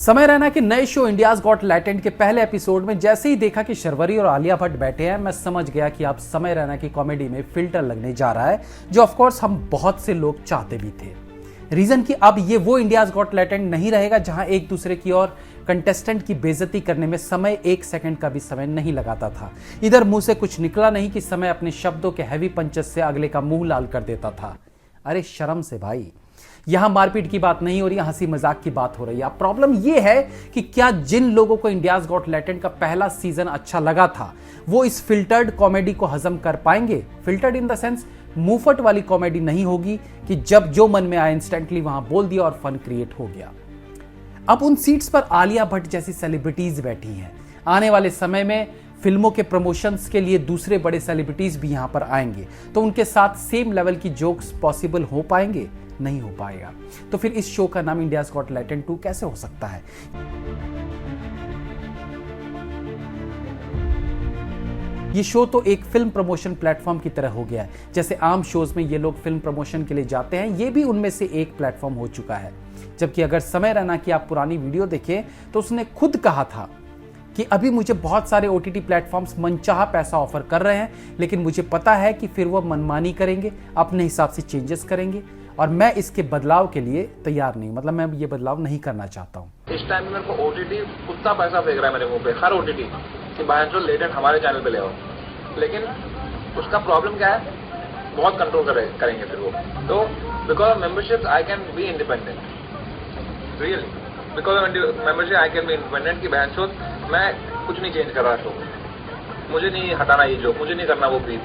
समय रैना के नए शो इंडियाज गॉट टैलेंट के पहले एपिसोड में जैसे ही देखा कि शर्वरी और आलिया भट्ट बैठे हैं, मैं समझ गया कि अब समय रैना की कॉमेडी में फिल्टर लगने जा रहा है, जो ऑफ कोर्स हम बहुत से लोग चाहते भी थे। रीजन कि अब ये वो इंडियाज गॉट टैलेंट नहीं रहेगा जहां एक दूसरे की और कंटेस्टेंट की बेइज्जती करने में समय एक सेकंड का भी समय नहीं लगाता था। इधर मुंह से कुछ निकला नहीं कि समय अपने शब्दों के हैवी पंचेस से अगले का मुंह लाल कर देता था। अरे शर्म से भाई, यहां मारपीट की बात नहीं हो रही, हंसी मजाक की बात हो रही है। प्रॉब्लम यह है कि क्या जिन लोगों को इंडियाज गॉट टैलेंट का पहला सीजन अच्छा लगा था वो इस फिल्टर्ड कॉमेडी को हजम कर पाएंगे। फिल्टर्ड इन द सेंस मुंहफट वाली कॉमेडी नहीं होगी कि जब जो मन में आया इंस्टेंटली वहां बोल दिया और फन क्रिएट हो गया। अब उन सीट्स पर आलिया भट्ट जैसी सेलिब्रिटीज बैठी हैं। आने वाले समय में फिल्मों के प्रमोशंस के लिए दूसरे बड़े सेलिब्रिटीज भी यहां पर आएंगे, तो उनके साथ सेम लेवल की जोक्स पॉसिबल हो पाएंगे? नहीं हो पाएगा। तो फिर इस शो का नाम इंडियाज गॉट टैलेंट 2 कैसे हो सकता है? ये शो तो एक फिल्म प्रमोशन प्लेटफॉर्म की तरह हो गया है। जैसे आम शोज में ये लोग फिल्म प्रमोशन के लिए जाते हैं, ये भी उनमें से एक प्लेटफॉर्म हो चुका है। जबकि अगर समय रैना की आप पुरानी वीडियो देखें तो उसने खुद कहा था कि अभी मुझे बहुत सारे OTT प्लेटफॉर्म्स मनचाहा पैसा ऑफर कर रहे हैं, लेकिन मुझे पता है कि फिर वो मनमानी करेंगे, अपने हिसाब से चेंजेस करेंगे और मैं इसके बदलाव के लिए तैयार नहीं, मतलब मैं ये बदलाव नहीं करना चाहता हूँ। इस टाइम में मेरे को OTT कुत्ता पैसा फेंक रहा है मेरे मुंह पे, हर OTT कि बाहर जो लेटेंट हमारे चैनल पे ले आओ, लेकिन उसका प्रॉब्लम क्या है, बहुत कंट्रोल करेंगे फिर वो। तो because of membership I can be independent, really because of membership I can be independent की बहन शो मैं कुछ नहीं चेंज कर रहा शो, मुझे नहीं हटाना ये जो, मुझे नहीं करना वो प्लीज,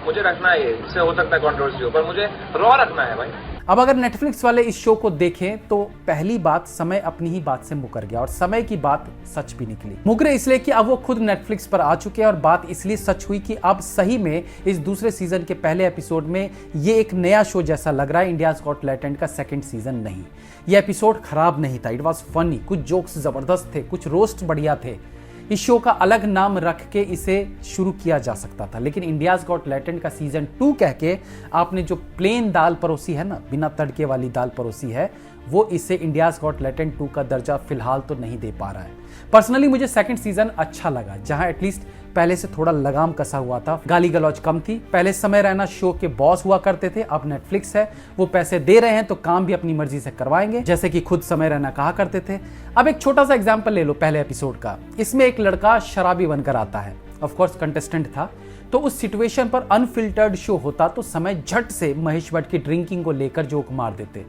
मुझे रखना है, ये इससे हो सकता है कंट्रोवर्सी हो, पर मुझे रॉ रखना है भाई। अब अगर नेटफ्लिक्स वाले इस शो को देखें तो पहली बात, समय अपनी ही बात से मुकर गया और समय की बात सच भी निकली। मुकरे इसलिए कि अब वो खुद नेटफ्लिक्स पर आ चुके हैं और बात इसलिए सच हुई कि अब सही में इस दूसरे सीजन के पहले एपिसोड में ये एक नया शो जैसा लग रहा है। इंडियाज गॉट टैलेंट का सेकंड सीजन नहीं। ये एपिसोड खराब नहीं था, इट वॉज फनी, कुछ जोक्स जबरदस्त थे, कुछ रोस्ट बढ़िया थे। इस शो का अलग नाम रख के इसे शुरू किया जा सकता था, लेकिन इंडियाज गॉट टैलेंट का सीजन 2 कह के आपने जो प्लेन दाल परोसी है ना, बिना तड़के वाली दाल परोसी है, वो इसे इंडियाज गॉट टैलेंट 2 का दर्जा फिलहाल तो नहीं दे पा रहा है। पर्सनली मुझे सेकंड सीजन अच्छा लगा, जहां एटलीस्ट पहले से थोड़ा लगाम कसा हुआ था, गाली गलौज कम थी। पहले समय रैना शो के बॉस हुआ करते थे, अब नेटफ्लिक्स है, वो पैसे दे रहे हैं तो काम भी अपनी मर्जी से करवाएंगे, जैसे कि खुद समय रैना कहा करते थे। अब एक छोटा सा एग्जांपल ले लो पहले एपिसोड का। इसमें एक लड़का शराबी बनकर आता है, ऑफ कोर्स कंटेस्टेंट था, तो उस सिचुएशन पर अनफिल्टर्ड शो होता तो समय झट से महेश भट्ट की ड्रिंकिंग को लेकर जोक मार देते।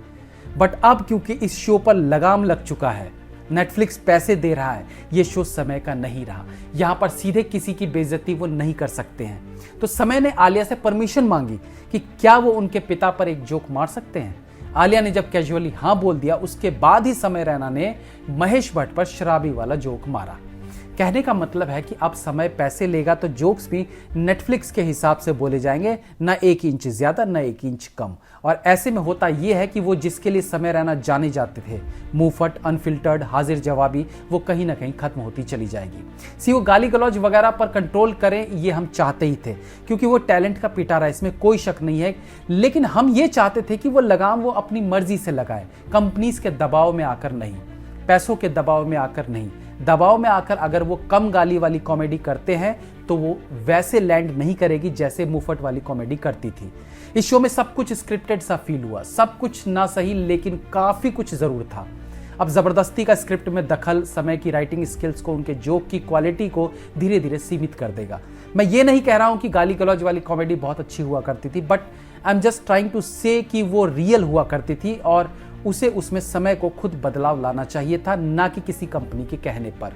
बट अब क्योंकि इस शो पर लगाम लग चुका है, नेटफ्लिक्स पैसे दे रहा है, ये शो समय का नहीं रहा। यहां पर सीधे किसी की बेइज्जती वो नहीं कर सकते हैं। तो समय ने आलिया से परमिशन मांगी कि क्या वो उनके पिता पर एक जोक मार सकते हैं। आलिया ने जब कैजुअली हाँ बोल दिया, उसके बाद ही समय रैना ने महेश भट्ट पर शराबी वाला जोक मारा। कहने का मतलब है कि अब समय पैसे लेगा तो जोक्स भी नेटफ्लिक्स के हिसाब से बोले जाएंगे, ना 1 इंच ज्यादा ना 1 इंच कम। और ऐसे में होता यह है कि वो जिसके लिए समय रहना जाने जाते थे, मुंहफट, अनफिल्टर्ड, हाजिर जवाबी, वो कहीं ना कहीं खत्म होती चली जाएगी। वो गाली गलौज वगैरह पर कंट्रोल करें, ये हम चाहते ही थे, क्योंकि वो टैलेंट का पिटारा, इसमें कोई शक नहीं है। लेकिन हम ये चाहते थे कि वो लगाम वो अपनी मर्जी से लगाए, कंपनीज के दबाव में आकर नहीं, पैसों के दबाव में आकर नहीं। दबाव में आकर अगर वो कम गाली वाली कॉमेडी करते हैं तो वो वैसे लैंड नहीं करेगी जैसे मुफट वाली कॉमेडी करती थी। इस शो में सब कुछ स्क्रिप्टेड सा फील हुआ, सब कुछ ना सही लेकिन काफी कुछ जरूर था। अब जबरदस्ती का स्क्रिप्ट में दखल समय की राइटिंग स्किल्स को, उनके जोक की क्वालिटी को धीरे धीरे सीमित कर देगा। मैं ये नहीं कह रहा हूं कि गाली गलौज वाली कॉमेडी बहुत अच्छी हुआ करती थी, but I am just trying to say कि वो रियल हुआ करती थी और उसे उसमें समय को खुद बदलाव लाना चाहिए था, ना कि किसी कंपनी के कहने पर।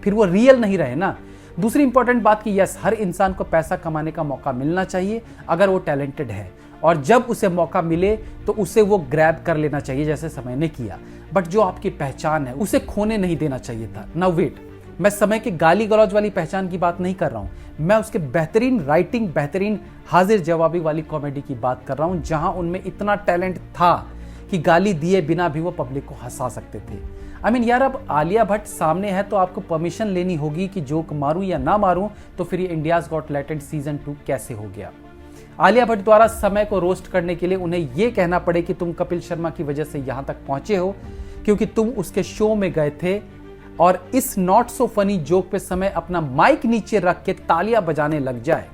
फिर वो रियल नहीं रहे ना। दूसरी इंपॉर्टेंट बात कि यस, हर इंसान को पैसा कमाने का मौका मिलना चाहिए अगर वो टैलेंटेड है, और जब उसे मौका मिले तो उसे वो ग्रैब कर लेना चाहिए जैसे समय ने किया। बट जो आपकी पहचान है उसे खोने नहीं देना चाहिए था। नाउ वेट, मैं समय के गाली गलौज वाली पहचान की बात नहीं कर रहा हूं, मैं उसके बेहतरीन राइटिंग, बेहतरीन हाजिर जवाबी वाली कॉमेडी की बात कर रहा हूं, जहां उनमें इतना टैलेंट था कि गाली दिए बिना भी वो पब्लिक को हंसा सकते थे। आई मीन यार, अब आलिया भट्ट सामने है तो आपको परमिशन लेनी होगी कि जोक मारूं या ना मारूं, तो फिर ये इंडियाज गॉट टैलेंट सीजन 2 कैसे हो गया। आलिया भट्ट द्वारा समय को रोस्ट करने के लिए उन्हें यह कहना पड़े कि तुम कपिल शर्मा की वजह से यहां तक पहुंचे हो, क्योंकि तुम उसके शो में गए थे और इस नॉट सो फनी जोक पे समय अपना माइक नीचे रख के तालियां बजाने लग जाए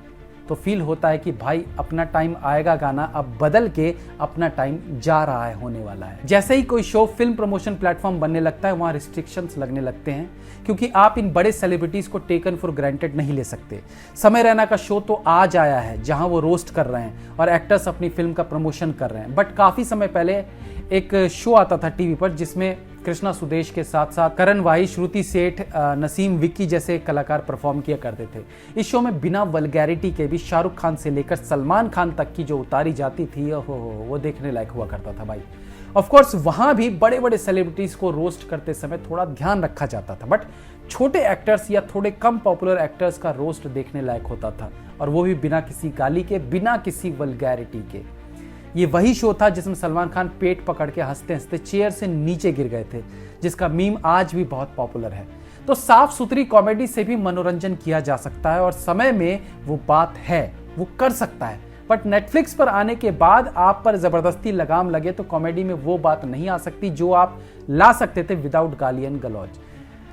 तो फील होता है कि भाई अपना टाइम आएगा, गाना अब बदल के अपना टाइम जा रहा है, होने वाला है। जैसे ही कोई शो फिल्म प्रमोशन प्लेटफॉर्म बनने लगता है, वहां रिस्ट्रिक्शंस लगने लगते हैं, क्योंकि आप इन बड़े सेलिब्रिटीज को टेकन फॉर ग्रांटेड नहीं ले सकते। समय रैना का शो तो आज आया है जहां वो रोस्ट कर रहे हैं और एक्टर्स अपनी फिल्म का प्रमोशन कर रहे हैं, बट काफी समय पहले एक शो आता था टीवी पर जिसमें कृष्णा सुदेश के साथ साथ करण वाही, श्रुति सेठ, नसीम विक्की जैसे कलाकार परफॉर्म किया करते थे। इस शो में बिना वल्गैरिटी के भी शाहरुख खान से लेकर सलमान खान तक की जो उतारी जाती थी वो देखने लायक हुआ करता था भाई। ऑफ कोर्स वहां भी बड़े बड़े सेलिब्रिटीज को रोस्ट करते समय थोड़ा ध्यान रखा जाता था, बट छोटे एक्टर्स या थोड़े कम पॉपुलर एक्टर्स का रोस्ट देखने लायक होता था, और वो भी बिना किसी गाली के, बिना किसी वल्गैरिटी के। ये वही शो था जिसमें सलमान खान पेट पकड़ के हंसते हंसते चेयर से नीचे गिर गए थे, जिसका मीम आज भी बहुत पॉपुलर है। तो साफ सुथरी कॉमेडी से भी मनोरंजन किया जा सकता है और समय में वो बात है, वो कर सकता है, बट नेटफ्लिक्स पर आने के बाद आप पर जबरदस्ती लगाम लगे तो कॉमेडी में वो बात नहीं आ सकती जो आप ला सकते थे विदाउट गाली एंड गलौज।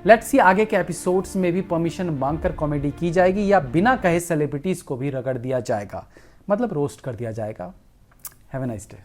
लेट्स सी आगे के एपिसोड्स में भी परमिशन मांगकर कॉमेडी की जाएगी या बिना कहे सेलिब्रिटीज को भी रगड़ दिया जाएगा, मतलब रोस्ट कर दिया जाएगा। Have a nice day.